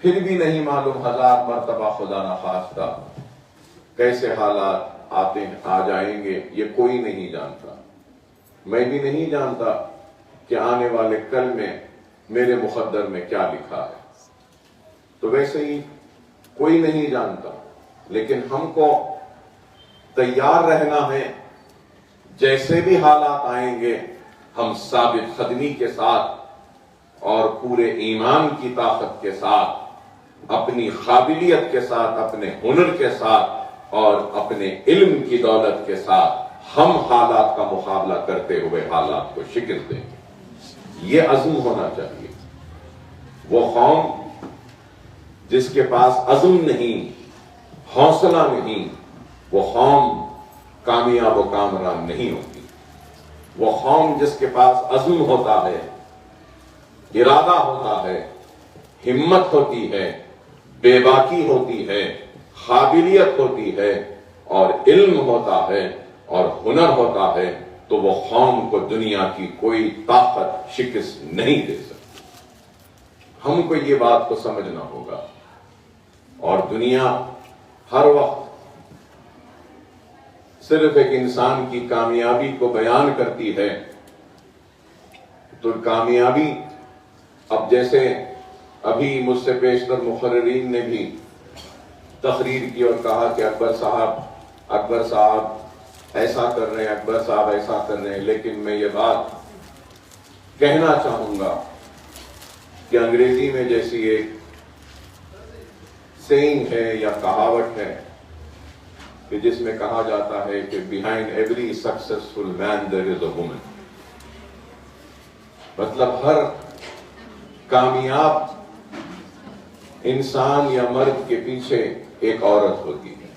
پھر بھی نہیں معلوم 1000 مرتبہ خدا نخواستہ کیسے حالات آ جائیں گے، یہ کوئی نہیں جانتا. میں بھی نہیں جانتا کہ آنے والے کل میں میرے مقدر میں کیا لکھا ہے. تو ویسے ہی کوئی نہیں جانتا، لیکن ہم کو تیار رہنا ہے. جیسے بھی حالات آئیں گے ہم ثابت قدمی کے ساتھ اور پورے ایمان کی طاقت کے ساتھ، اپنی قابلیت کے ساتھ، اپنے ہنر کے ساتھ اور اپنے علم کی دولت کے ساتھ ہم حالات کا مقابلہ کرتے ہوئے حالات کو شکست دیں گے. یہ عزم ہونا چاہیے. وہ قوم جس کے پاس عزم نہیں، حوصلہ نہیں، وہ قوم کامیاب و کامران نہیں ہوتی. وہ قوم جس کے پاس عزم ہوتا ہے، ارادہ ہوتا ہے، ہمت ہوتی ہے، بے باکی ہوتی ہے، قابلیت ہوتی ہے اور علم ہوتا ہے اور ہنر ہوتا ہے، تو وہ قوم کو دنیا کی کوئی طاقت شکست نہیں دے سکتی. ہم کو یہ بات کو سمجھنا ہوگا. اور دنیا ہر وقت صرف ایک انسان کی کامیابی کو بیان کرتی ہے. تو کامیابی، اب جیسے ابھی مجھ سے پیشتر مقررین نے بھی تقریر کی اور کہا کہ اکبر صاحب ایسا کر رہے ہیں، اکبر صاحب ایسا کر رہے ہیں، لیکن میں یہ بات کہنا چاہوں گا کہ انگریزی میں جیسی ایک سینگ ہے یا کہاوت ہے کہ جس میں کہا جاتا ہے کہ behind every successful man there is a woman. مطلب ہر کامیاب انسان یا مرد کے پیچھے ایک عورت ہوتی ہے.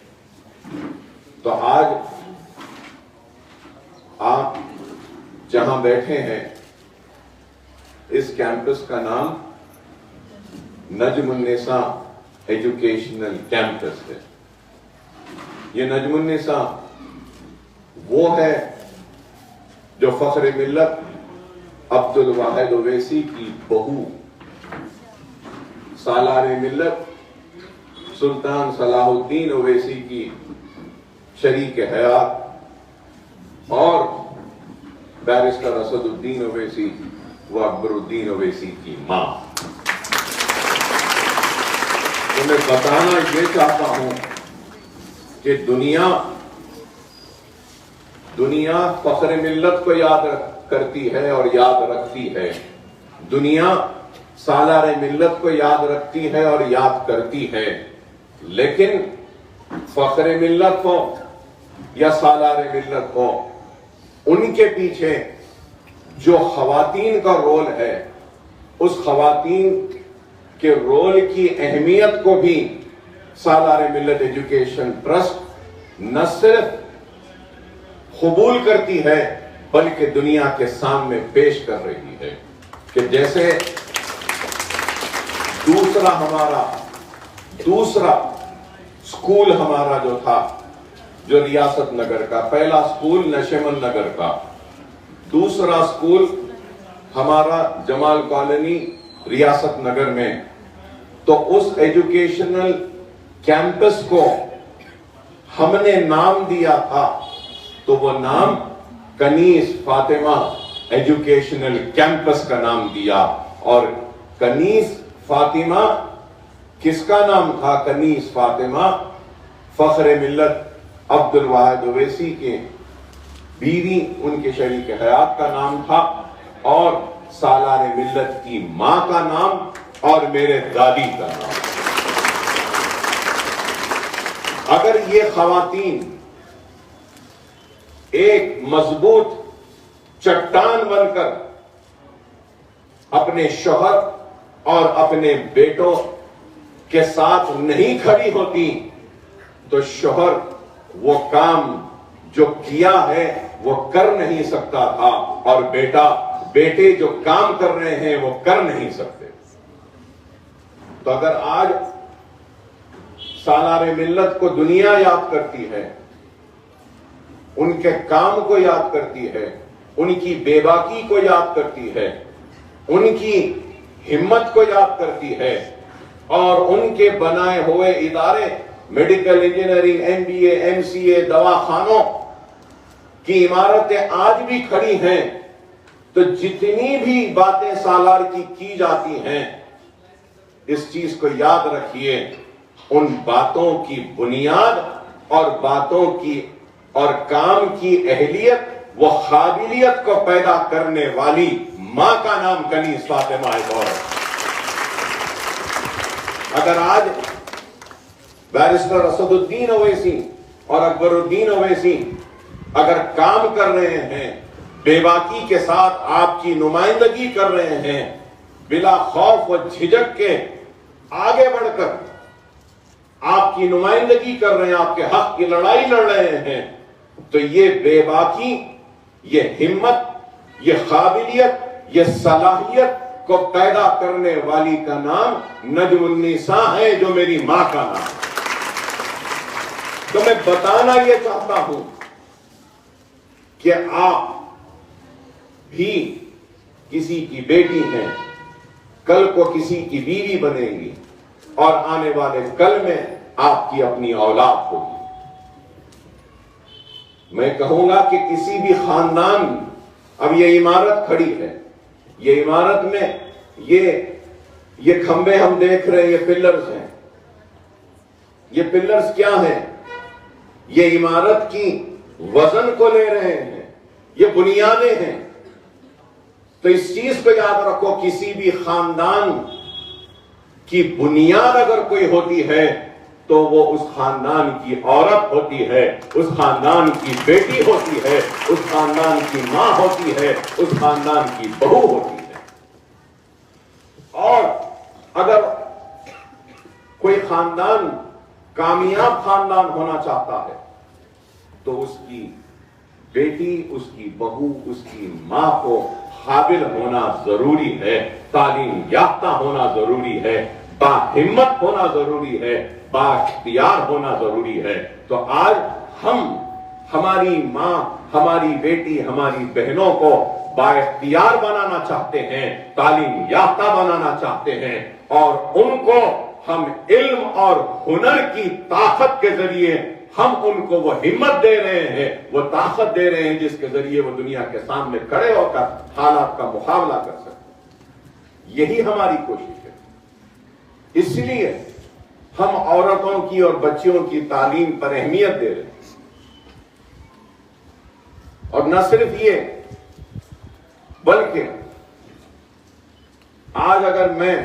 تو آج آپ جہاں بیٹھے ہیں اس کیمپس کا نام نجم النساء ایجوکیشنل کیمپس ہے. یہ نجم النساء وہ ہے جو فخر ملت عبد الواحد اویسی کی بہو، سالار ملت سلطان صلاح الدین اویسی کی شریک حیات اور بیرسٹر اسد الدین اویسی و اکبر الدین اویسی کی ماں. تو میں بتانا یہ چاہتا ہوں کہ دنیا فخر ملت کو یاد کرتی ہے اور یاد رکھتی ہے. دنیا سالار ملت کو یاد رکھتی ہے اور یاد کرتی ہے. لیکن فخر ملت ہو یا سالار ملت ہو، ان کے پیچھے جو خواتین کا رول ہے، اس خواتین کے رول کی اہمیت کو بھی سالار ملت ایجوکیشن ٹرسٹ نہ صرف قبول کرتی ہے بلکہ دنیا کے سامنے پیش کر رہی ہے. کہ جیسے دوسرا سکول ہمارا جو تھا، جو ریاست نگر کا پہلا سکول نشمن نگر کا، دوسرا سکول ہمارا جمال کالونی ریاست نگر میں، تو اس ایجوکیشنل کیمپس کو ہم نے نام دیا تھا، تو وہ نام کنیز فاطمہ ایجوکیشنل کیمپس کا نام دیا. اور کنیز فاطمہ کس کا نام تھا؟ کنیز فاطمہ فخر ملت عبد الواحد اویسی کے بیوی، ان کے شریک حیات کا نام تھا، اور سالار ملت کی ماں کا نام اور میرے دادی کا نام. اگر یہ خواتین ایک مضبوط چٹان بن کر اپنے شوہر اور اپنے بیٹوں کے ساتھ نہیں کھڑی ہوتی تو شوہر وہ کام جو کیا ہے وہ کر نہیں سکتا تھا، اور بیٹے جو کام کر رہے ہیں وہ کر نہیں سکتے. تو اگر آج سالار ملت کو دنیا یاد کرتی ہے، ان کے کام کو یاد کرتی ہے، ان کی بے باکی کو یاد کرتی ہے، ان کی ہمت کو یاد کرتی ہے، اور ان کے بنائے ہوئے ادارے میڈیکل انجینئرنگ MBA MCA دواخانوں کی عمارتیں آج بھی کھڑی ہیں، تو جتنی بھی باتیں سالار کی جاتی ہیں، اس چیز کو یاد رکھیے، ان باتوں کی بنیاد اور باتوں کی اور کام کی اہلیت وہ قابلیت کو پیدا کرنے والی ماں کا نام کنیز فاطمہ ہے۔ اگر آج بیرسٹر اسد الدین اویسی اور اکبر الدین اویسی اگر کام کر رہے ہیں، بے باکی کے ساتھ آپ کی نمائندگی کر رہے ہیں، بلا خوف و جھجک کے آگے بڑھ کر آپ کی نمائندگی کر رہے ہیں، آپ کے حق کی لڑائی لڑ رہے ہیں، تو یہ بے باکی، یہ ہمت، یہ قابلیت، یہ صلاحیت کو پیدا کرنے والی کا نام نجم النساء ہے، جو میری ماں کا نام ہے۔ تو میں بتانا یہ چاہتا ہوں کہ آپ بھی کسی کی بیٹی ہیں، کل کو کسی کی بیوی بنیں گی، اور آنے والے کل میں آپ کی اپنی اولاد ہوگی۔ میں کہوں گا کہ کسی بھی خاندان، اب یہ عمارت کھڑی ہے، یہ عمارت میں یہ کھمبے ہم دیکھ رہے ہیں، یہ پلرز ہیں۔ یہ پلرز کیا ہیں؟ یہ عمارت کی وزن کو لے رہے ہیں، یہ بنیادیں ہیں۔ تو اس چیز کو یاد رکھو، کسی بھی خاندان کی بنیاد اگر کوئی ہوتی ہے تو وہ اس خاندان کی عورت ہوتی ہے، اس خاندان کی بیٹی ہوتی ہے، اس خاندان کی ماں ہوتی ہے، اس خاندان کی بہو ہوتی ہے۔ اور اگر کوئی خاندان کامیاب خاندان ہونا چاہتا ہے تو اس کی بیٹی، اس کی بہو، اس کی ماں کو قابل ہونا ضروری ہے، تعلیم یافتہ ہونا ضروری ہے، باہمت ہونا ضروری ہے، با اختیار ہونا ضروری ہے۔ تو آج ہم ہماری ماں، ہماری بیٹی، ہماری بہنوں کو با اختیار بنانا چاہتے ہیں، تعلیم یافتہ بنانا چاہتے ہیں، اور ان کو ہم علم اور ہنر کی طاقت کے ذریعے ہم ان کو وہ ہمت دے رہے ہیں، وہ طاقت دے رہے ہیں جس کے ذریعے وہ دنیا کے سامنے کھڑے ہو کر حالات کا مقابلہ کر سکتے۔ یہی ہماری کوشش ہے۔ اس لیے ہم عورتوں کی اور بچیوں کی تعلیم پر اہمیت دے رہے ہیں۔ اور نہ صرف یہ، بلکہ آج اگر میں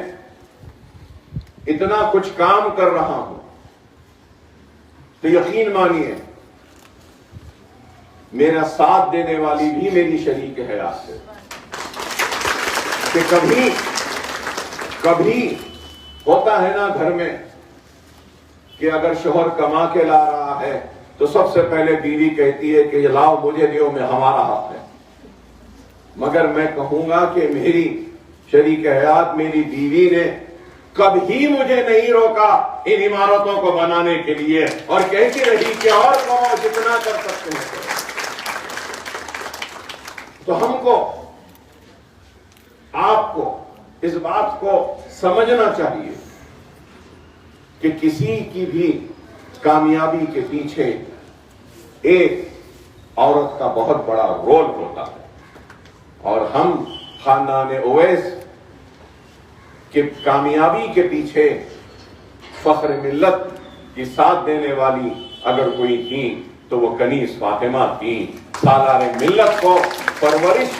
اتنا کچھ کام کر رہا ہوں تو یقین مانیے میرا ساتھ دینے والی بھی میری شریک حیات ہے، کہ کبھی ہوتا ہے نا گھر میں کہ اگر شوہر کما کے لا رہا ہے تو سب سے پہلے بیوی کہتی ہے کہ یہ لاؤ مجھے دیو، میں ہمارا حق ہے۔ مگر میں کہوں گا کہ میری شریک حیات، میری بیوی نے کبھی مجھے نہیں روکا ان عمارتوں کو بنانے کے لیے، اور کہتی رہی کہ اور کماؤ، جتنا کر سکتے ہیں۔ تو ہم کو، آپ کو اس بات کو سمجھنا چاہیے کہ کسی کی بھی کامیابی کے پیچھے ایک عورت کا بہت بڑا رول ہوتا ہے، اور ہم خاندان اویس کہ کامیابی کے پیچھے فخر ملت کی ساتھ دینے والی اگر کوئی تھی تو وہ کنیز فاطمہ تھی۔ سالار ملت کو پرورش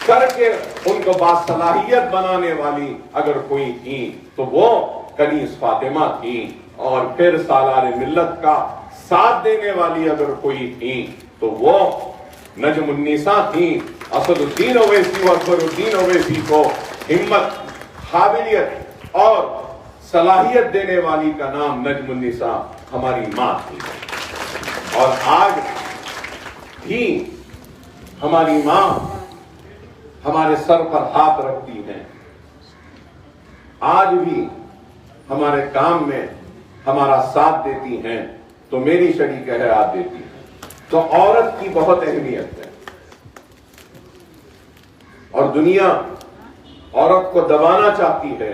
کر کے ان کو باصلاحیت بنانے والی اگر کوئی تھی تو وہ کنیز فاطمہ تھی، اور پھر سالار ملت کا ساتھ دینے والی اگر کوئی تھی تو وہ نجم النساء تھی۔ اسد الدین اویسی اور اکبر الدین اویسی کو ہمت، قابلیت اور صلاحیت دینے والی کا نام نجم النساء ہماری ماں تھی، اور آج بھی ہماری ماں ہمارے سر پر ہاتھ رکھتی ہیں، آج بھی ہمارے کام میں ہمارا ساتھ دیتی ہیں، تو میری شریک حیات دیتی ہے۔ تو عورت کی بہت اہمیت ہے، اور دنیا عورت کو دبانا چاہتی ہے،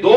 2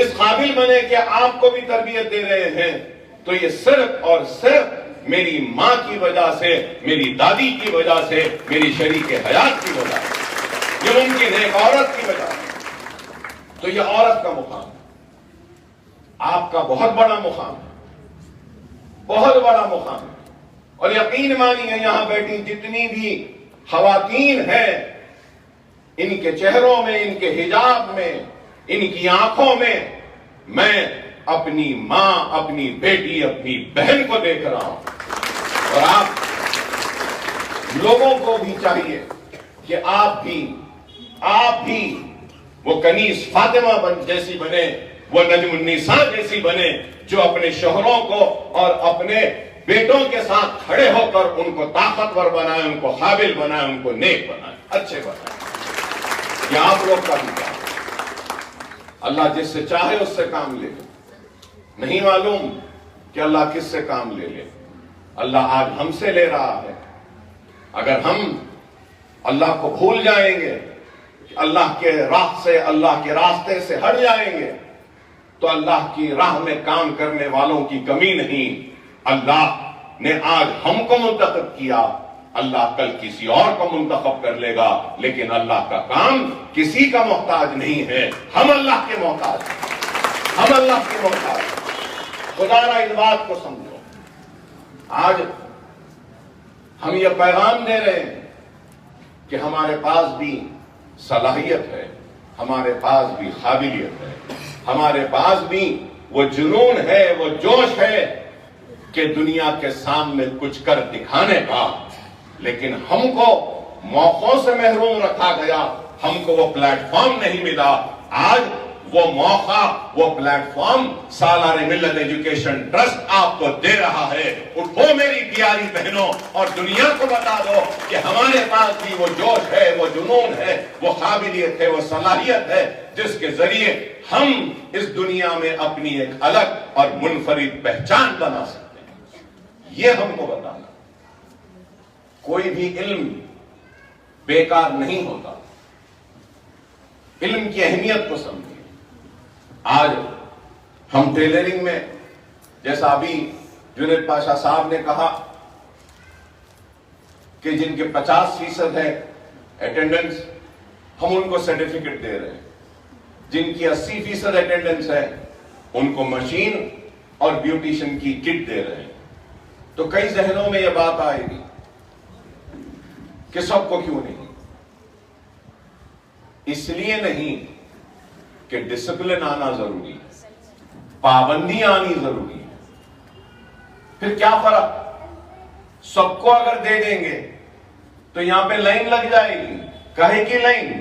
اس قابل بنے کہ آپ کو بھی تربیت دے رہے ہیں، تو یہ صرف اور صرف میری ماں کی وجہ سے، میری دادی کی وجہ سے، میری شریک حیات کی وجہ سے، یہ ممکن ہے ایک عورت کی وجہ سے۔ تو یہ عورت کا مقام ہے، آپ کا بہت بڑا مقام ہے، بہت بڑا مقام ہے۔ اور یقین مانیے یہاں بیٹھی جتنی بھی خواتین ہیں، ان کے چہروں میں، ان کے حجاب میں، ان کی آنکھوں میں اپنی ماں، اپنی بیٹی، اپنی بہن کو دیکھ رہا ہوں۔ اور آپ لوگوں کو بھی چاہیے کہ آپ بھی وہ کنیز فاطمہ جیسی بنے، وہ نجم النساء جیسی بنے، جو اپنے شوہروں کو اور اپنے بیٹوں کے ساتھ کھڑے ہو کر ان کو طاقتور بنائے، ان کو قابل بنائے، ان کو نیک بنائے، اچھے بنائے۔ یہ آپ لوگ کا بھی کام ہے۔ اللہ جس سے چاہے اس سے کام لے لے، نہیں معلوم کہ اللہ کس سے کام لے لے۔ اللہ آج ہم سے لے رہا ہے۔ اگر ہم اللہ کو بھول جائیں گے، اللہ کے راہ سے، اللہ کے راستے سے ہٹ جائیں گے، تو اللہ کی راہ میں کام کرنے والوں کی کمی نہیں۔ اللہ نے آج ہم کو منتخب کیا، اللہ کل کسی اور کو منتخب کر لے گا، لیکن اللہ کا کام کسی کا محتاج نہیں ہے، ہم اللہ کے محتاج ہیں، ہم اللہ کے محتاج ہیں۔ خدا را اس بات کو سمجھو۔ آج ہم یہ پیغام دے رہے ہیں کہ ہمارے پاس بھی صلاحیت ہے، ہمارے پاس بھی قابلیت ہے، ہمارے پاس بھی وہ جنون ہے، وہ جوش ہے کہ دنیا کے سامنے کچھ کر دکھانے کا، لیکن ہم کو موقعوں سے محروم رکھا گیا، ہم کو وہ پلیٹ فارم نہیں ملا۔ آج وہ موقع، وہ پلیٹ فارم سالار ملت ایجوکیشن ٹرسٹ آپ کو دے رہا ہے۔ اٹھو میری پیاری بہنوں اور دنیا کو بتا دو کہ ہمارے پاس بھی وہ جوش ہے، وہ جنون ہے، وہ قابلیت ہے، وہ صلاحیت ہے، جس کے ذریعے ہم اس دنیا میں اپنی ایک الگ اور منفرد پہچان بنا سکتے ہیں۔ یہ ہم کو بتانا۔ کوئی بھی علم بیکار نہیں ہوتا، علم کی اہمیت کو سمجھیں۔ آج ہم ٹیلرنگ میں، جیسا ابھی جنید پاشا صاحب نے کہا کہ جن کے 50% ہے اٹینڈنس، ہم ان کو سرٹیفکیٹ دے رہے ہیں۔ جن کی 80% اٹینڈنس ہے ان کو مشین اور بیوٹیشن کی کٹ دے رہے ہیں۔ تو کئی ذہنوں میں یہ بات آئے گی کہ سب کو کیوں نہیں؟ اس لیے نہیں کہ ڈسپلن آنا ضروری ہے، پابندی آنی ضروری ہے۔ پھر کیا فرق؟ سب کو اگر دے دیں گے تو یہاں پہ لائن لگ جائے گی۔ کہے کی لائن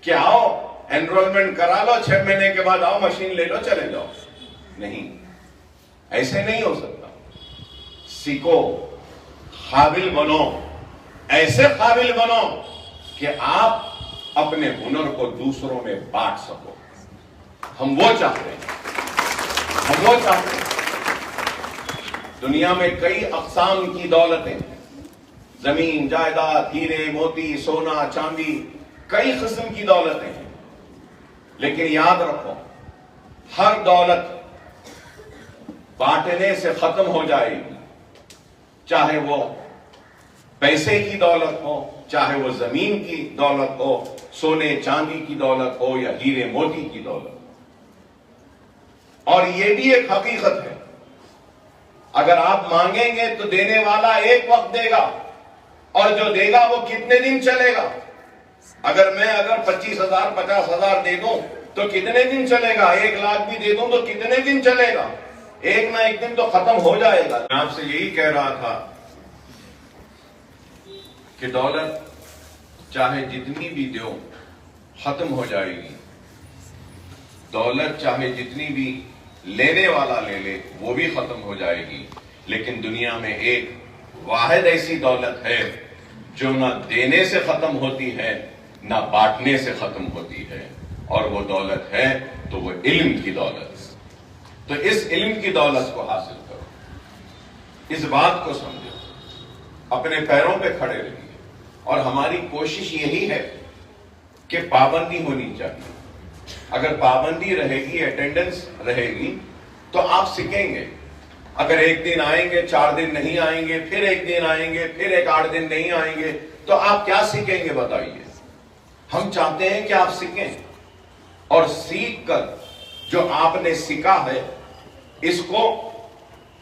کہ آؤ انرولمنٹ کرا لو، 6 مہینے کے بعد آؤ مشین لے لو چلے جاؤ۔ نہیں، ایسے نہیں ہو سکتا۔ سیکھو، قابل بنو، ایسے قابل بنو کہ آپ اپنے ہنر کو دوسروں میں بانٹ سکو۔ ہم وہ چاہتے ہیں، ہم وہ چاہتے ہیں۔ دنیا میں کئی اقسام کی دولتیں، زمین، جائیداد، ہیرے، موتی، سونا، چاندی، کئی قسم کی دولتیں ہیں، لیکن یاد رکھو ہر دولت بانٹنے سے ختم ہو جائے گی، چاہے وہ پیسے کی دولت ہو، چاہے وہ زمین کی دولت ہو، سونے چاندی کی دولت ہو یا ہیرے موتی کی دولت ہو۔ اور یہ بھی ایک حقیقت ہے، اگر آپ مانگیں گے تو دینے والا ایک وقت دے گا، اور جو دے گا وہ کتنے دن چلے گا؟ اگر میں 25,000 50,000 دے دوں تو کتنے دن چلے گا؟ 1 لاکھ بھی دے دوں تو کتنے دن چلے گا؟ ایک نہ ایک دن تو ختم ہو جائے گا۔ میں آپ سے یہی کہہ رہا تھا کہ دولت چاہے جتنی بھی دو ختم ہو جائے گی، دولت چاہے جتنی بھی لینے والا لے لے وہ بھی ختم ہو جائے گی، لیکن دنیا میں ایک واحد ایسی دولت ہے جو نہ دینے سے ختم ہوتی ہے نہ بانٹنے سے ختم ہوتی ہے، اور وہ دولت ہے تو وہ علم کی دولت۔ تو اس علم کی دولت کو حاصل کرو، اس بات کو سمجھو، اپنے پیروں پہ کھڑے رہیے، اور ہماری کوشش یہی ہے کہ پابندی ہونی چاہیے۔ اگر پابندی رہے گی, اٹینڈنس رہے گی تو آپ سیکھیں گے. اگر ایک دن آئیں گے, 4 دن نہیں آئیں گے, پھر ایک دن آئیں گے, پھر ایک 8 دن نہیں آئیں گے, تو آپ کیا سیکھیں گے بتائیے. ہم چاہتے ہیں کہ آپ سیکھیں, اور سیکھ کر جو آپ نے سیکھا ہے اس کو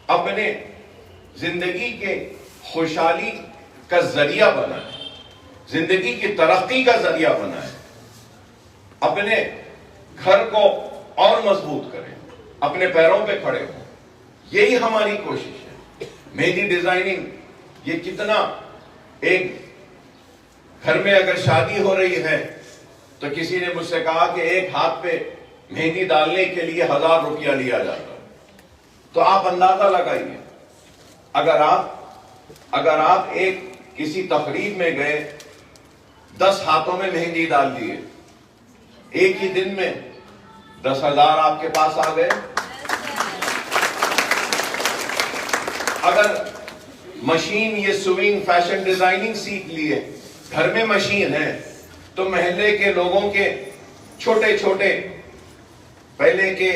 اپنے زندگی کے خوشحالی کا ذریعہ بنائیں, زندگی کی ترقی کا ذریعہ بنائیں, اپنے گھر کو اور مضبوط کریں, اپنے پیروں پہ کھڑے ہوں. یہی ہماری کوشش ہے. مہندی ڈیزائننگ یہ کتنا, ایک گھر میں اگر شادی ہو رہی ہے تو کسی نے مجھ سے کہا کہ ایک ہاتھ پہ مہندی ڈالنے کے لیے 1000 روپیہ لیا جاتا ہے. تو آپ اندازہ لگائیے, اگر آپ ایک کسی تقریب میں گئے, 10 ہاتھوں میں مہندی ڈال دیے, ایک ہی دن میں 10,000 آپ کے پاس آ گئے. اگر مشین یہ سوئنگ فیشن ڈیزائننگ سیکھ لیے, گھر میں مشین ہے, تو محلے کے لوگوں کے چھوٹے چھوٹے, پہلے کے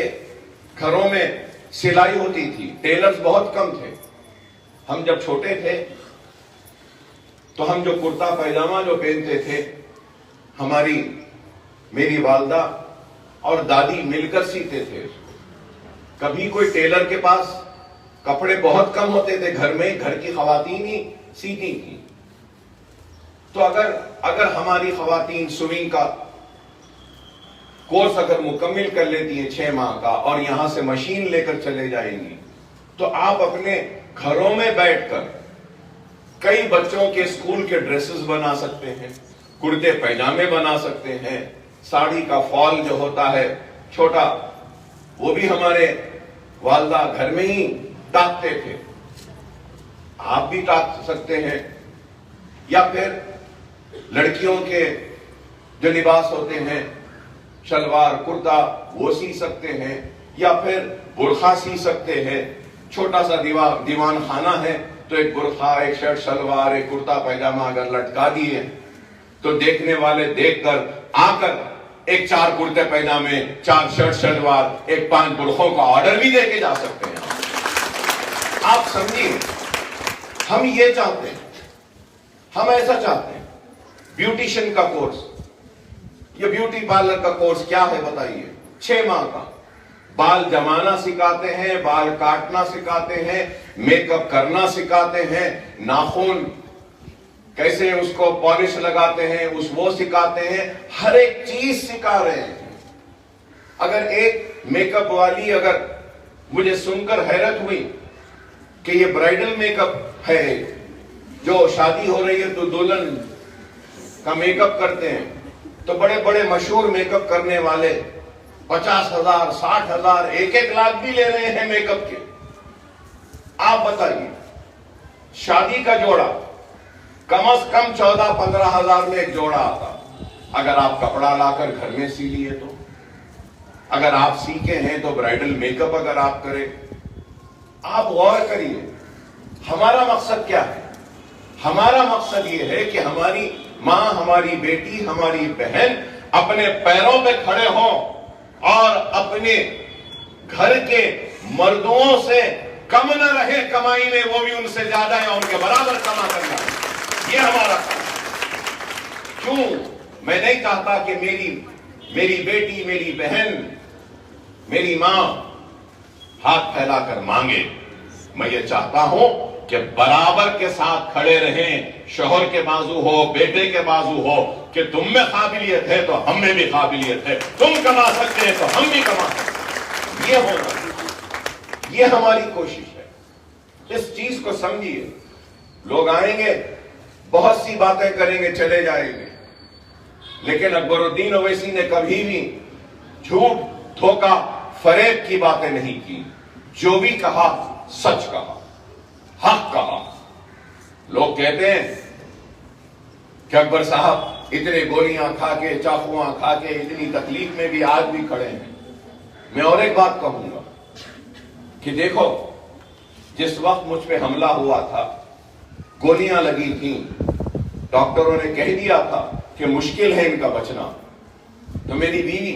گھروں میں سلائی ہوتی تھی, ٹیلرز بہت کم تھے. ہم جب چھوٹے تھے تو ہم جو کرتا پیجامہ جو پہنتے تھے, میری والدہ اور دادی مل کر سیتے تھے. کبھی کوئی ٹیلر کے پاس کپڑے بہت کم ہوتے تھے, گھر میں گھر کی خواتین ہی سیتی تھی. تو اگر ہماری خواتین سوئنگ کا کورس اگر مکمل کر لیتی ہیں 6 ماہ کا, اور یہاں سے مشین لے کر چلے جائیں گی, تو آپ اپنے گھروں میں بیٹھ کر کئی بچوں کے اسکول کے ڈریسز بنا سکتے ہیں, کرتے پیجامے بنا سکتے ہیں. ساڑی کا فال جو ہوتا ہے چھوٹا, وہ بھی ہمارے والدہ گھر میں ہی ٹاکتے تھے, آپ بھی ٹاک سکتے ہیں. یا پھر لڑکیوں کے جو لباس ہوتے ہیں, شلوار کرتا, وہ سی سکتے ہیں, یا پھر برقع سی سکتے ہیں. چھوٹا سا دیوان خانہ ہے تو ایک برقع, ایک شرٹ شلوار, ایک کرتا پیجامہ اگر لٹکا دیے تو دیکھنے والے دیکھ کر آ کر ایک 4 کرتے پیجامے, 4 شرٹ شلوار, ایک 5 برقعوں کا آرڈر بھی دے کے جا سکتے ہیں. آپ سمجھیے, ہم یہ چاہتے ہیں, ہم ایسا چاہتے ہیں. بیوٹیشن کا کورس, یہ بیوٹی پارلر کا کورس کیا ہے بتائیے, 6 ماہ کا. بال جمانا سکھاتے ہیں, بال کاٹنا سکھاتے ہیں, میک اپ کرنا سکھاتے ہیں, ناخن کیسے اس کو پالش لگاتے ہیں وہ سکھاتے ہیں. ہر ایک چیز سکھا رہے ہیں. اگر ایک میک اپ والی, اگر مجھے سن کر حیرت ہوئی کہ یہ برائیڈل میک اپ ہے, جو شادی ہو رہی ہے تو دلہن کا میک اپ کرتے ہیں, تو بڑے بڑے مشہور میک اپ کرنے والے 50,000, 60,000, 1 لاکھ بھی لے رہے ہیں میک اپ کے. آپ بتائیے, شادی کا جوڑا کم از کم 14-15 ہزار میں ایک جوڑا آتا. اگر آپ کپڑا لا کر گھر میں سی لیے تو, اگر آپ سیکھے ہیں تو برائیڈل میک اپ اگر آپ کریں. آپ غور کریے, ہمارا مقصد کیا ہے؟ ہمارا مقصد یہ ہے کہ ہماری ماں, ہماری بیٹی, ہماری بہن اپنے پیروں پہ کھڑے ہوں اور اپنے گھر کے مردوں سے کم نہ رہے کمائی میں, وہ بھی ان سے زیادہ یا ان کے برابر کما کرنا. یہ ہمارا کام. کیوں میں نہیں چاہتا کہ میری بیٹی, میری بہن, میری ماں ہاتھ پھیلا کر مانگے. میں یہ چاہتا ہوں کہ برابر کے ساتھ کھڑے رہیں, شوہر کے بازو ہو, بیٹے کے بازو ہو, کہ تم میں قابلیت ہے تو ہم میں بھی قابلیت ہے, تم کما سکتے ہیں تو ہم بھی کما سکتے ہیں. یہ ہونا, یہ ہماری کوشش ہے. اس چیز کو سمجھیے. لوگ آئیں گے, بہت سی باتیں کریں گے, چلے جائیں گے, لیکن اکبر الدین اویسی نے کبھی بھی جھوٹ, دھوکہ, فریب کی باتیں نہیں کی. جو بھی کہا سچ کہا, حق کہا. لوگ کہتے ہیں کہ اکبر صاحب اتنے گولیاں کھا کے, چاقواں کھا کے, اتنی تکلیف میں بھی آج بھی کھڑے ہیں. میں اور ایک بات کہوں گا کہ دیکھو, جس وقت مجھ پہ حملہ ہوا تھا, گولیاں لگی تھیں, ڈاکٹروں نے کہہ دیا تھا کہ مشکل ہے ان کا بچنا, تو میری بیوی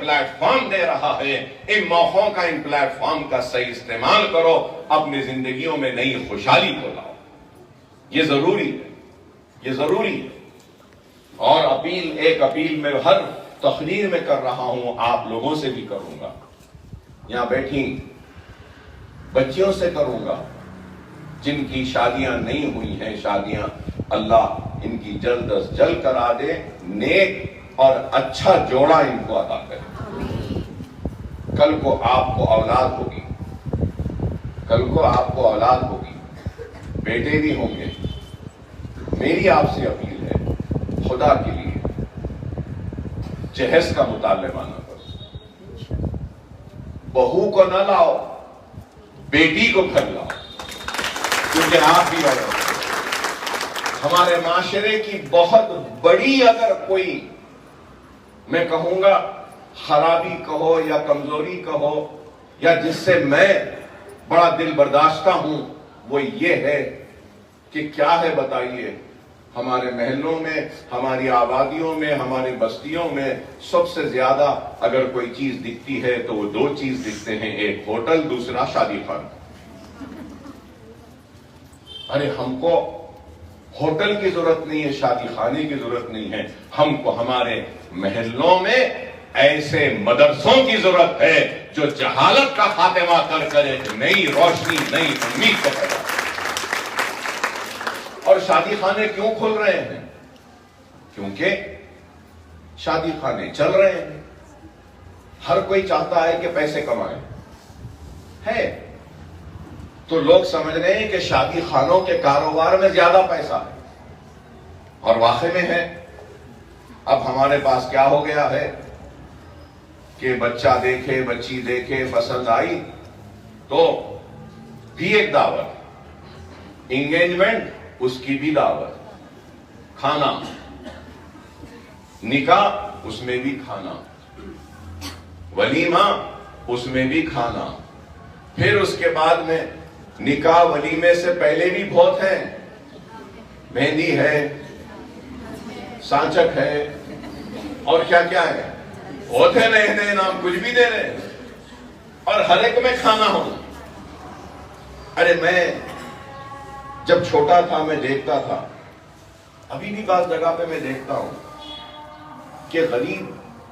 پلیٹ فارم دے رہا ہے. ان موقعوں کا، ان پلیٹ فارم کا صحیح استعمال کرو، اپنی زندگیوں میں نئی خوشحالی کو لاؤ. یہ ضروری ہے، یہ ضروری ہے. اور ایک اپیل میں ہر تقریر میں کر رہا ہوں، آپ لوگوں سے بھی کروں گا، یہاں بیٹھی بچیوں سے کروں گا جن کی شادیاں نہیں ہوئی ہیں، شادیاں اللہ ان کی جلد از جلد کرا دے، نیک اور اچھا جوڑا ان کو عطا کرے. کل کو آپ کو اولاد ہوگی، کل کو آپ کو اولاد ہوگی، بیٹے بھی ہوں گے. میری آپ سے اپیل ہے، خدا کے لیے جہیز کا مطالبہ نہ کرو. بہو کو نہ لاؤ، بیٹی کو گھر لاؤ، کیونکہ آپ بھی اور ہمارے معاشرے کی بہت بڑی، اگر کوئی میں کہوں گا خرابی کہو یا کمزوری کہو، یا جس سے میں بڑا دل برداشتہ ہوں، وہ یہ ہے کہ کیا ہے بتائیے، ہمارے محلوں میں، ہماری آبادیوں میں، ہماری بستیوں میں سب سے زیادہ اگر کوئی چیز دکھتی ہے تو وہ دو چیز دکھتے ہیں، ایک ہوٹل، دوسرا شادی خانہ. ارے ہم کو ہوٹل کی ضرورت نہیں ہے، شادی خانے کی ضرورت نہیں ہے، ہم کو ہمارے محلوں میں ایسے مدرسوں کی ضرورت ہے جو جہالت کا خاتمہ کر ایک نئی روشنی، نئی امید کو پیدا کرے. اور شادی خانے کیوں کھل رہے ہیں؟ کیونکہ شادی خانے چل رہے ہیں، ہر کوئی چاہتا ہے کہ پیسے کمائے ہے، تو لوگ سمجھ رہے ہیں کہ شادی خانوں کے کاروبار میں زیادہ پیسہ ہے، اور واقع میں ہے. اب ہمارے پاس کیا ہو گیا ہے کہ بچہ دیکھے، بچی دیکھے، پسند آئی تو بھی ایک دعوت، انگیجمنٹ اس کی بھی دعوت، کھانا، نکاح اس میں بھی کھانا، ولیمہ اس میں بھی کھانا. پھر اس کے بعد میں نکاح ولیمے سے پہلے بھی بہت ہیں، مہندی ہے، سانچک ہے، اور کیا کیا ہے، بہت ہے، نئے نئے نام کچھ بھی دے رہے ہیں، اور ہر ایک میں کھانا ہونا. ارے میں جب چھوٹا تھا میں دیکھتا تھا، ابھی بھی بعض جگہ پہ میں دیکھتا ہوں کہ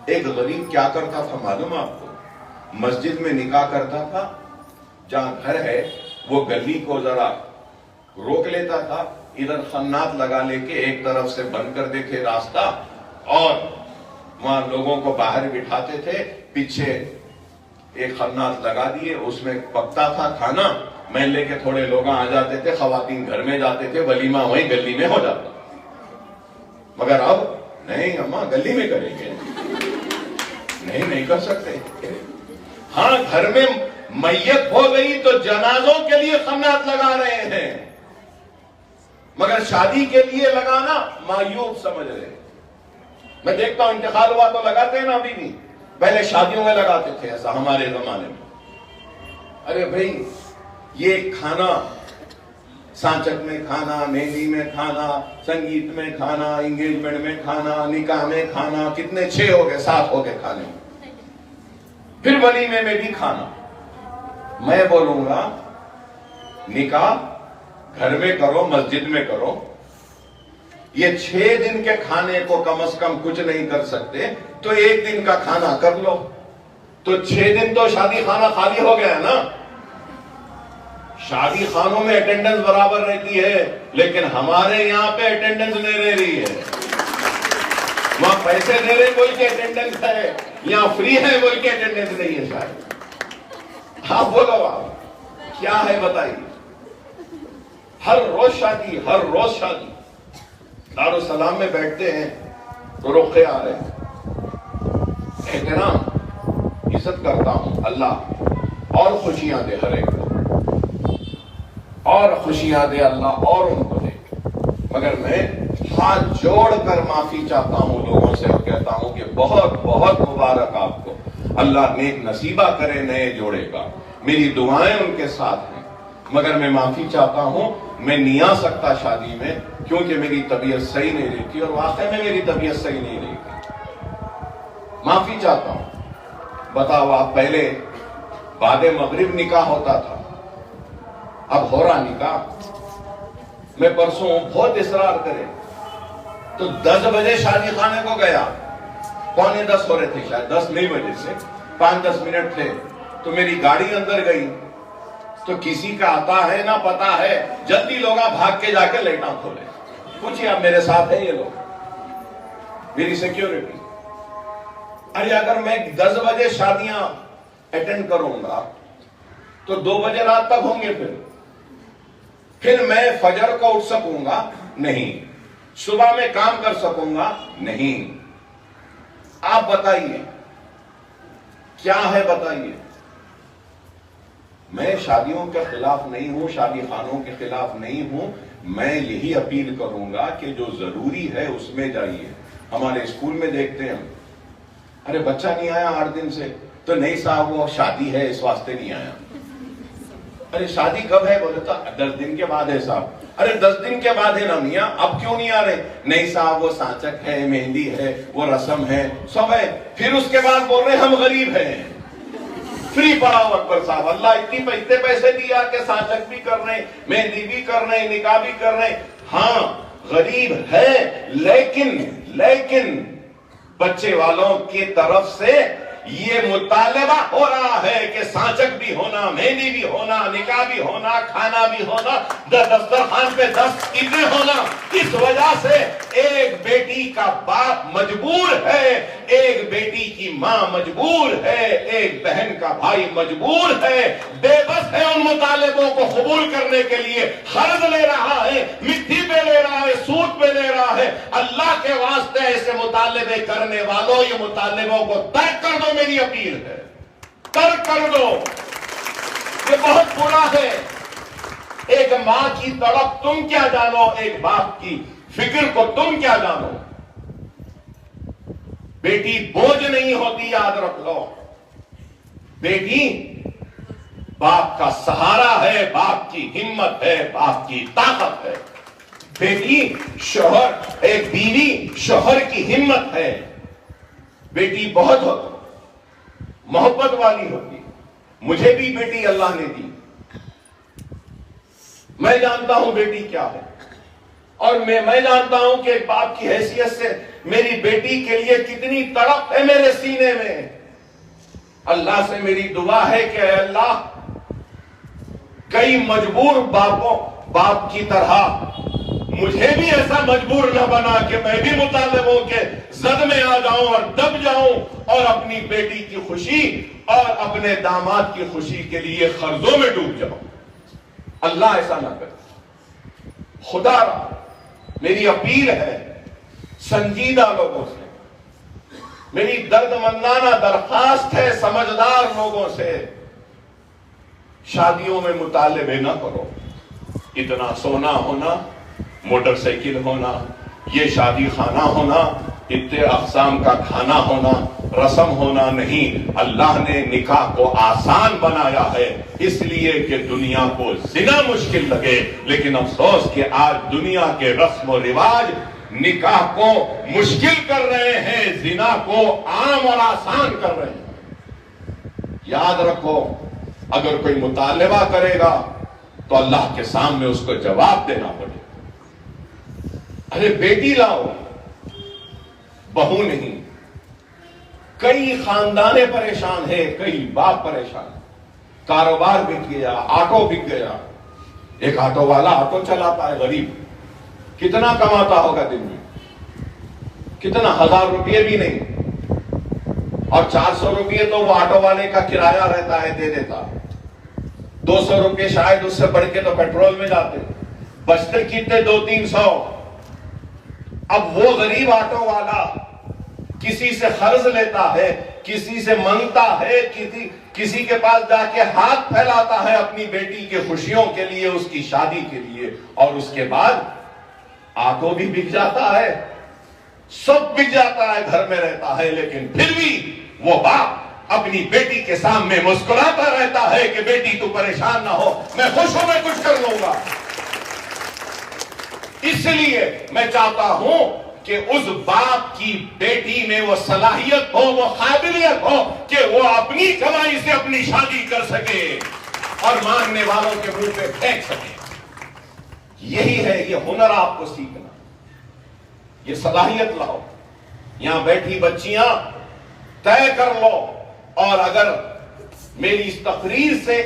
ایک غریب کیا کرتا تھا معلوم آپ کو؟ مسجد میں نکاح کرتا تھا، جہاں گھر ہے وہ گلی کو ذرا روک لیتا تھا، ادھر خنات لگا لے کے ایک طرف سے بند کر دیتے راستہ، اور وہاں لوگوں کو باہر بٹھاتے تھے، پیچھے ایک خنات لگا دیے، اس میں پکتا تھا کھانا، محلے کے تھوڑے لوگ آ جاتے تھے، خواتین گھر میں جاتے تھے، ولیمہ وہیں گلی میں ہو جاتا. مگر اب نہیں، اماں گلی میں کریں گے، نہیں کر سکتے. ہاں گھر میں میت ہو گئی تو جنازوں کے لیے خنات لگا رہے ہیں، مگر شادی کے لیے لگانا معیوب سمجھ رہے ہیں. میں دیکھتا ہوں انتقال ہوا تو لگاتے ہیں نا، ابھی بھی، پہلے شادیوں میں لگاتے تھے ایسا ہمارے زمانے میں. ارے بھائی یہ کھانا، سانچک میں کھانا، مہندی میں کھانا، سنگیت میں کھانا، انگیجمنٹ میں کھانا، نکاح میں کھانا، کتنے 6 ہو گئے، 7 ہو گئے کھانے. پھر ولیمے میں بھی کھانا. میں بولوں گا نکاح گھر میں کرو، مسجد میں کرو. یہ 6 دن کے کھانے کو کم از کم کچھ نہیں کر سکتے تو 1 دن کا کھانا کر لو، تو 6 دن تو شادی خانہ خالی ہو گیا نا. شادی خانوں میں اٹینڈنس برابر رہتی ہے، لیکن ہمارے یہاں پہ اٹینڈنس نہیں رہ رہی ہے. وہاں پیسے دے رہے بول کے اٹینڈنس ہے، یہاں فری ہے بول کے اٹینڈنس نہیں ہے. شاید آپ بولو، آپ کیا ہے بتائیے. ہر روز شادی، ہر روز شادی. دارالسلام میں بیٹھتے ہیں تو رخے آ رہے ہیں. احترام، عزت کرتا ہوں، اللہ اور خوشیاں دے ہر ایک کو، اور خوشیاں دے اللہ، اور ان کو دے. مگر میں ہاتھ جوڑ کر معافی چاہتا ہوں لوگوں سے، اور کہتا ہوں کہ بہت بہت مبارک آپ کو، اللہ نیک نصیبہ کرے نئے جوڑے کا. میری دعائیں ان کے ساتھ ہیں، مگر میں معافی چاہتا ہوں، میں نہیں آ سکتا شادی میں کیونکہ میری طبیعت صحیح نہیں رہتی، اور واقعی میں میری طبیعت صحیح نہیں رہتی. معافی چاہتا ہوں. بتاؤ آپ، پہلے بعد مغرب نکاح ہوتا تھا، اب ہو رہا نکاح. میں پرسوں بہت اصرار کرے تو 10 بجے شادی خانے کو گیا، 9:45 ہو رہے تھے شاید، 10 نہیں بجے سے 5-10 منٹ تھے. تو میری گاڑی اندر گئی تو کسی کا آتا ہے نہ پتا ہے، جلدی لوگ بھاگ کے جا کے لائٹاں کھولے. پوچھئے آپ میرے ساتھ ہے یہ لوگ، میری سیکیورٹی. ارے اگر میں 10 بجے شادیاں اٹینڈ کروں گا تو 2 بجے رات تک ہوں گے، پھر میں فجر کو اٹھ سکوں گا نہیں، صبح میں کام کر سکوں گا نہیں. آپ بتائیے کیا ہے، بتائیے. میں شادیوں کے خلاف نہیں ہوں، شادی خانوں کے خلاف نہیں ہوں. میں یہی اپیل کروں گا کہ جو ضروری ہے اس میں جائیے. ہمارے اسکول میں دیکھتے ہیں، ارے بچہ نہیں آیا 8 دن سے، تو نہیں صاحب وہ شادی ہے اس واسطے نہیں آیا. ارے شادی کب ہے؟ بولے تو 10 دن کے بعد ہے صاحب. ارے 10 دن کے بعد ہے نا میاں، اب کیوں نہیں آ رہے؟ نہیں صاحب وہ سانچک ہے، مہندی ہے، وہ رسم ہے، سب ہے. پھر اس کے بعد بول رہے ہم غریب ہیں. فری پڑھاؤ اکبر صاحب، اللہ اتنے پیسے دیا کہ سانچک بھی کر رہے ہیں، مہندی بھی کر رہے ہیں، نکاح بھی کر رہے ہیں. ہاں غریب ہے، لیکن بچے والوں کی طرف سے یہ مطالبہ ہو رہا ہے کہ سانچک بھی ہونا، مہندی بھی ہونا، نکاح بھی ہونا، کھانا بھی ہونا، دسترخوان پہ 10 عیدیں ہونا. اس وجہ سے ایک بیٹی کا باپ مجبور ہے، ایک بیٹی کی ماں مجبور ہے، ایک بہن کا بھائی مجبور ہے، بے بس ہے ان مطالبوں کو قبول کرنے کے لیے. قرض لے رہا ہے، مٹی پہ لے رہا ہے، سود پہ لے رہا ہے. اللہ کے واسطے ایسے مطالبے کرنے والوں یہ مطالبوں کو ترک کر دو، میری اپیل ہے، ترک کر دو. یہ بہت برا ہے. ایک ماں کی تڑپ تم کیا جانو، ایک باپ کی فکر کو تم کیا جانو. بیٹی بوجھ نہیں ہوتی، یاد رکھ لو. بیٹی باپ کا سہارا ہے، باپ کی ہمت ہے، باپ کی طاقت ہے. بیٹی شوہر، ایک بیوی شوہر کی ہمت ہے. بیٹی بہت محبت والی ہوتی. مجھے بھی بیٹی اللہ نے دی، میں جانتا ہوں بیٹی کیا ہے، اور میں جانتا ہوں کہ باپ کی حیثیت سے میری بیٹی کے لیے کتنی تڑپ ہے میرے سینے میں. اللہ سے میری دعا ہے کہ اے اللہ کئی مجبور باپ کی طرح مجھے بھی ایسا مجبور نہ بنا کہ میں بھی مطالبوں کے زد میں آ جاؤں اور دب جاؤں اور اپنی بیٹی کی خوشی اور اپنے داماد کی خوشی کے لیے قرضوں میں ڈوب جاؤں. اللہ ایسا نہ کرے. خدا میری اپیل ہے سنجیدہ لوگوں سے، میری درد مندانہ درخواست ہے سمجھدار لوگوں سے، شادیوں میں مطالبے نہ کرو. اتنا سونا ہونا، موٹر سائیکل ہونا، یہ شادی خانہ ہونا، اتنے اقسام کا کھانا ہونا، رسم ہونا نہیں. اللہ نے نکاح کو آسان بنایا ہے اس لیے کہ دنیا کو زنا مشکل لگے، لیکن افسوس کہ آج دنیا کے رسم و رواج نکاح کو مشکل کر رہے ہیں، زنا کو عام اور آسان کر رہے ہیں. یاد رکھو اگر کوئی مطالبہ کرے گا تو اللہ کے سامنے اس کو جواب دینا پڑے. ارے بیٹی لاؤ، بہو نہیں. کئی خاندانے پریشان ہیں، کئی باپ پریشان. کاروبار بک گیا، آٹو بک گیا. ایک آٹو والا آٹو چلاتا ہے، غریب کتنا کماتا ہوگا دن میں؟ کتنا؟ 1000 روپے بھی نہیں، اور 400 روپے تو وہ آٹو والے کا کرایہ رہتا ہے، دے دیتا. 200 روپے شاید اس سے بڑھ کے تو پیٹرول میں جاتے، بچتے کتنے 200-300. اب وہ غریب آٹو والا کسی سے قرض لیتا ہے، کسی سے منگتا ہے، کسی کے پاس جا کے ہاتھ پھیلاتا ہے اپنی بیٹی کے خوشیوں کے لیے، اس کی شادی کے لیے، اور اس کے بعد آٹو بھی بک جاتا ہے، سب بک جاتا ہے، گھر میں رہتا ہے، لیکن پھر بھی وہ باپ اپنی بیٹی کے سامنے مسکراتا رہتا ہے کہ بیٹی تو پریشان نہ ہو، میں خوش ہوں، میں کچھ کر لوں گا. اس لیے میں چاہتا ہوں کہ اس باپ کی بیٹی میں وہ صلاحیت ہو، وہ قابلیت ہو کہ وہ اپنی کمائی سے اپنی شادی کر سکے اور مانگنے والوں کے منہ پہ پھینک سکے. یہی ہے یہ ہنر آپ کو سیکھنا، یہ صلاحیت لاؤ. یہاں بیٹھی بچیاں طے کر لو، اور اگر میری اس تقریر سے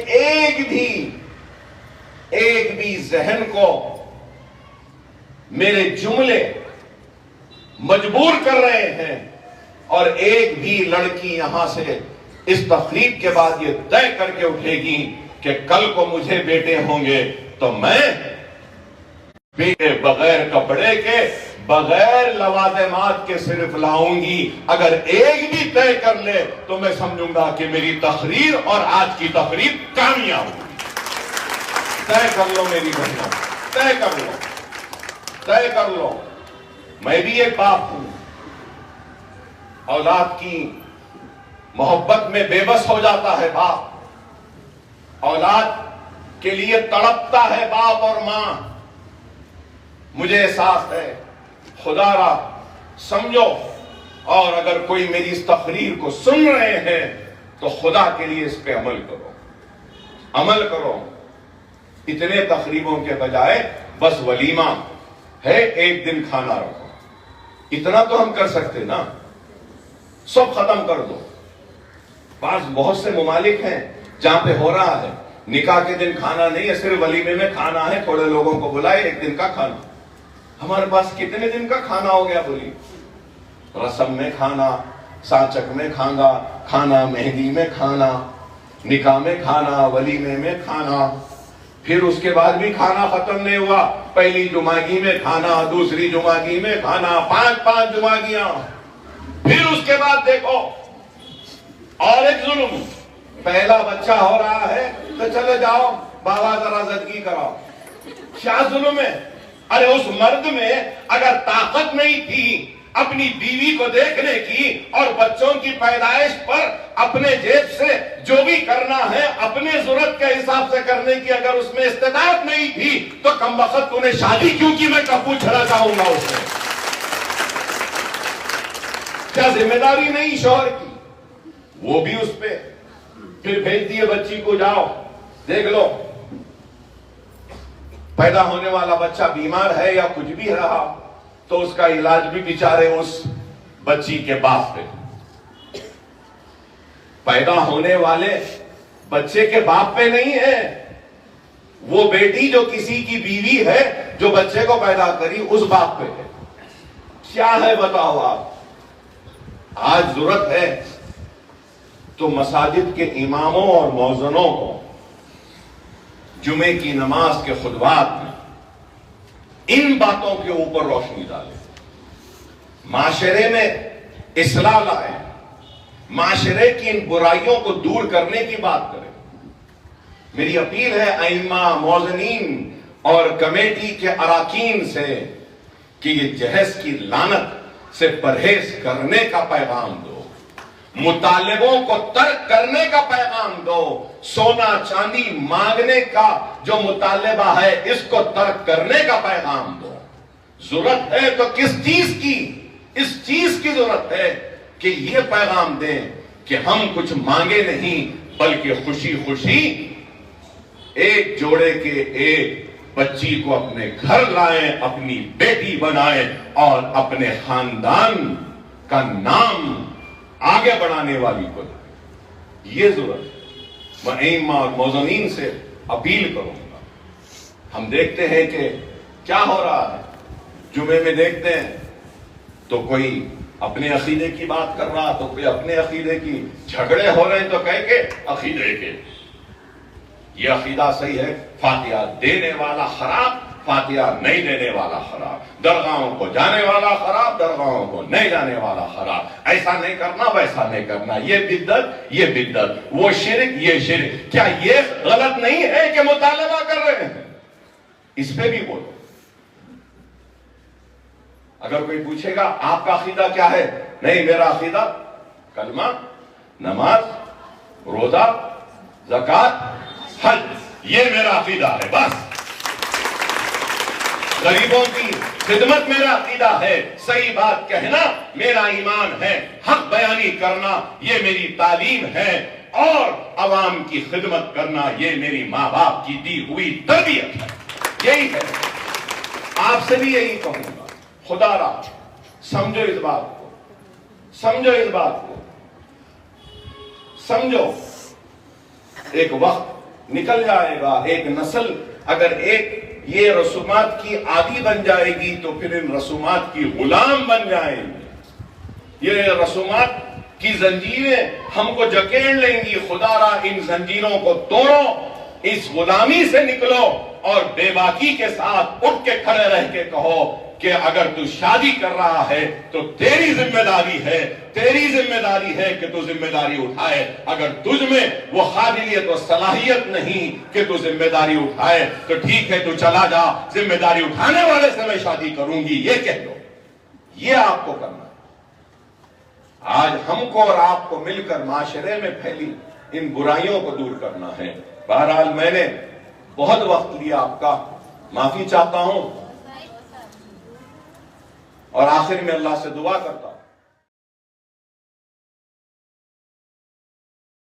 ایک بھی ذہن کو میرے جملے مجبور کر رہے ہیں، اور ایک بھی لڑکی یہاں سے اس تقریب کے بعد یہ طے کر کے اٹھے گی کہ کل کو مجھے بیٹے ہوں گے تو میں بیٹے بغیر کپڑے کے، بغیر لوازمات کے صرف لاؤں گی، اگر ایک بھی طے کر لے تو میں سمجھوں گا کہ میری تقریر اور آج کی تقریر کامیاب ہوئی. طے کر لو میری بہنوں، طے کر لو، طے کر لو. میں بھی ایک باپ ہوں، اولاد کی محبت میں بے بس ہو جاتا ہے باپ، اولاد کے لیے تڑپتا ہے باپ اور ماں. مجھے احساس ہے، خدا را سمجھو، اور اگر کوئی میری اس تقریر کو سن رہے ہیں تو خدا کے لیے اس پہ عمل کرو، عمل کرو. اتنے تقریبوں کے بجائے بس ولیمہ ہے، ایک دن کھانا رکھو، اتنا تو ہم کر سکتے نا. سب ختم کر دو. بہت سے ممالک ہیں جہاں پہ ہو رہا ہے نکاح کے دن کھانا نہیں ہے، صرف ولیمے میں کھانا ہے، تھوڑے لوگوں کو بلائے، ایک دن کا کھانا. ہمارے پاس کتنے دن کا کھانا ہو گیا بولی؟ رسم میں کھانا، سانچک میں کھانا، مہندی میں کھانا، نکاح میں کھانا، ولیمے میں کھانا. پھر اس کے بعد بھی کھانا ختم نہیں ہوا، پہلی جمعگی میں کھانا، دوسری جمعگی میں کھانا، 5 جمعگیاں. پھر اس کے بعد دیکھو اور ایک ظلم، پہلا بچہ ہو رہا ہے تو چلے جاؤ بابا ذرا زدگی کراؤ. کیا ظلم ہے؟ ارے اس مرد میں اگر طاقت نہیں تھی اپنی بیوی کو دیکھنے کی اور بچوں کی پیدائش پر اپنے جیب سے جو بھی کرنا ہے اپنے ضرورت کے حساب سے کرنے کی اگر اس میں استطاعت نہیں تھی تو کم وقت تو نے شادی کیوں کی؟ میں کب پوچھنا چاہوں گا اس سے. کیا ذمہ داری نہیں شوہر کی؟ وہ بھی اس پہ. پھر بھیج دیے بچی کو، جاؤ دیکھ لو پیدا ہونے والا بچہ بیمار ہے یا کچھ بھی رہا تو اس کا علاج بھی بیچارے اس بچی کے باپ پہ. پیدا ہونے والے بچے کے باپ پہ نہیں ہے، وہ بیٹی جو کسی کی بیوی ہے جو بچے کو پیدا کری اس باپ پہ ہے. کیا ہے بتاؤ آپ؟ آج ضرورت ہے تو مساجد کے اماموں اور مؤذنوں کو جمعے کی نماز کے خطبات میں ان باتوں کے اوپر روشنی ڈالیں، معاشرے میں اصلاح لائیں، معاشرے کی ان برائیوں کو دور کرنے کی بات کریں. میری اپیل ہے ائمہ، مؤذنین اور کمیٹی کے اراکین سے کہ یہ جہیز کی لعنت سے پرہیز کرنے کا پیغام دو، مطالبوں کو ترک کرنے کا پیغام دو، سونا چاندی مانگنے کا جو مطالبہ ہے اس کو ترک کرنے کا پیغام دو. ضرورت ہے تو کس چیز کی؟ اس چیز کی ضرورت ہے کہ یہ پیغام دیں کہ ہم کچھ مانگے نہیں بلکہ خوشی خوشی ایک جوڑے کے ایک بچی کو اپنے گھر لائیں، اپنی بیٹی بنائیں اور اپنے خاندان کا نام آگے بڑھانے والی کو لائیں. یہ ضرورت ہے. میں ائمہ اور مؤذنین سے اپیل کروں گا. ہم دیکھتے ہیں کہ کیا ہو رہا ہے، جمعے میں دیکھتے ہیں تو کوئی اپنے عقیدے کی بات کر رہا تو کوئی اپنے عقیدے کی، جھگڑے ہو رہے ہیں تو کہہ کے عقیدے کے. یہ عقیدہ صحیح ہے، فاتحہ دینے والا خراب، فاتحہ نہیں دینے والا خراب، درگاہوں کو جانے والا خراب، درگاہوں کو نہیں جانے والا خراب، ایسا نہیں کرنا ویسا نہیں کرنا، یہ بدعت یہ بدعت، وہ شرک یہ شرک. کیا یہ غلط نہیں ہے کہ مطالبہ کر رہے ہیں؟ اس پہ بھی بولو. اگر کوئی پوچھے گا آپ کا عقیدہ کیا ہے؟ نہیں، میرا عقیدہ کلمہ، نماز، روزہ، زکوٰۃ، حج، یہ میرا عقیدہ ہے بس. غریبوں کی خدمت میرا عقیدہ ہے، صحیح بات کہنا میرا ایمان ہے، حق بیانی کرنا یہ میری تعلیم ہے، اور عوام کی خدمت کرنا یہ میری ماں باپ کی دی ہوئی تربیت ہے۔ یہی ہے، آپ سے بھی یہی کہوں گا، خدا را سمجھو اس بات کو، سمجھو اس بات کو، سمجھو ایک وقت نکل جائے گا، ایک نسل اگر ایک یہ رسومات کی عادی بن جائے گی تو پھر ان رسومات کی غلام بن جائیں گے، یہ رسومات کی زنجیریں ہم کو جکیڑ لیں گی۔ خدا را ان زنجیروں کو توڑو، اس غلامی سے نکلو، اور بے باکی کے ساتھ اٹھ کے کھڑے رہ کے کہو کہ اگر تو شادی کر رہا ہے تو تیری ذمہ داری ہے، تیری ذمہ داری ہے کہ تو ذمہ داری اٹھائے۔ اگر تجھ میں وہ قابلیت و صلاحیت نہیں کہ تو ذمہ داری اٹھائے تو ٹھیک ہے، تو چلا جا، ذمہ داری اٹھانے والے سے میں شادی کروں گی، یہ کہہ دو۔ یہ آپ کو کرنا ہے۔ آج ہم کو اور آپ کو مل کر معاشرے میں پھیلی ان برائیوں کو دور کرنا ہے۔ بہرحال میں نے بہت وقت لیا آپ کا، معافی چاہتا ہوں، اور آخر میں اللہ سے دعا کرتا ہوں